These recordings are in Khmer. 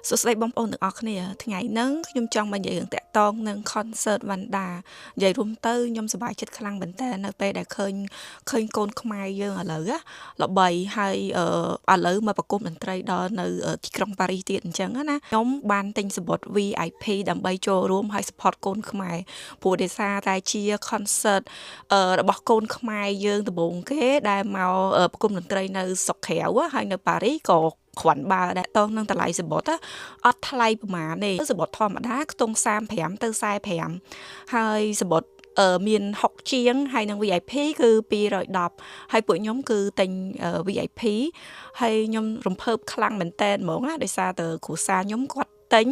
សួស្តីបងប្អូនទាំងអស់គ្នាថ្ងៃហ្នឹងខ្ញុំចង់មកនិយាយរឿងតាក់ទងនឹង concert វណ្ណដានិយាយរួមទៅខ្ញុំសប្បាយចិត្តខ្លាំងមែនតើនៅពេលដែលឃើញកូនខ្មែរយើងឥឡូវល្បីហើយឥឡូវមកប្រគំតន្ត្រីដល់នៅទីក្រុងប៉ារីសទៀតអញ្ចឹងណាខ្ញុំបានទិញសំបុត្រ VIP ដើម្បីចូលរួមហើយ support កូនខ្មែរព្រោះដោយសារតែជា concert របស់កូនខ្មែរយើងដំបូងគេដែលមកប្រគំតន្ត្រីនៅស្រុកក្រៅហើយនៅប៉ារីសក៏គ្រាន់បើដែលតងនឹងតម្លៃសំបុត្រអត់ថ្លៃប្រហែលទេសំបុត្រធម្មតាខ្ទង់35ទៅ45ហើយសំបុត្រមាន6ជាងហើយនឹង VIP គឺ210ហើយពួកខ្ញុំគឺទិញ VIP ហើយខ្ញុំរំភើបខ្លាំងមែនតើហ្មងណាដោយសារតែគ្រួសារខ្ញុំគាត់ទិញ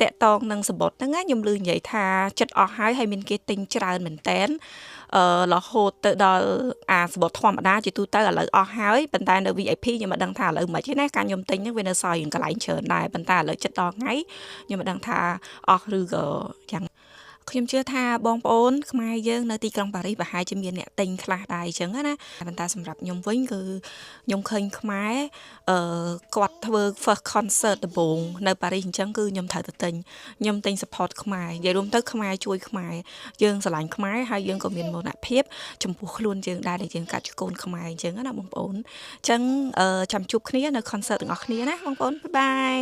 តាក់តងនឹងសំបុត្រហ្នឹងខ្ញុំឮនិយាយថាចិត្តអស់ហើយមានគេទិញច្រើនមែនតើរហូតទៅដល់សំបុត្រធម្មតាជាទូទៅឥឡូវអស់ហើយប៉ុន្តែនៅ VIP ខ្ញុំមិនដឹងថាឥឡូវមិនទេណាការខ្ញុំទិញហ្នឹងវានៅសល់កន្លែងច្រើនដែរប៉ុន្តែឥឡូវចិត្តដល់ថ្ងៃខ្ញុំមិនដឹងថាអស់ឬក៏យ៉ាងខ្ញុំជឿថាបងប្អូនខ្មែរយើងនៅទីក្រុងប៉ារីសប្រហែលជាមានអ្នកទិញខ្លះដែរអញ្ចឹងណាប៉ុន្តែសម្រាប់ខ្ញុំវិញគឺខ្ញុំឃើញខ្មែរគាត់ធ្វើ first concert ដំបូងនៅប៉ារីសអញ្ចឹងគឺខ្ញុំត្រូវទៅទិញខ្ញុំទិញ support ខ្មែរនិយាយរួមទៅខ្មែរជួយខ្មែរយើងស្រឡាញ់ខ្មែរហើយយើងក៏មានមោទនភាពចំពោះខ្លួនយើងដែរដែលយើងកាត់ជាកូនខ្មែរអញ្ចឹងណាបងប្អូនអញ្ចឹងចាំជួបគ្នានៅ concert ទាំងអស់គ្នាណាបងប្អូនបាយបាយ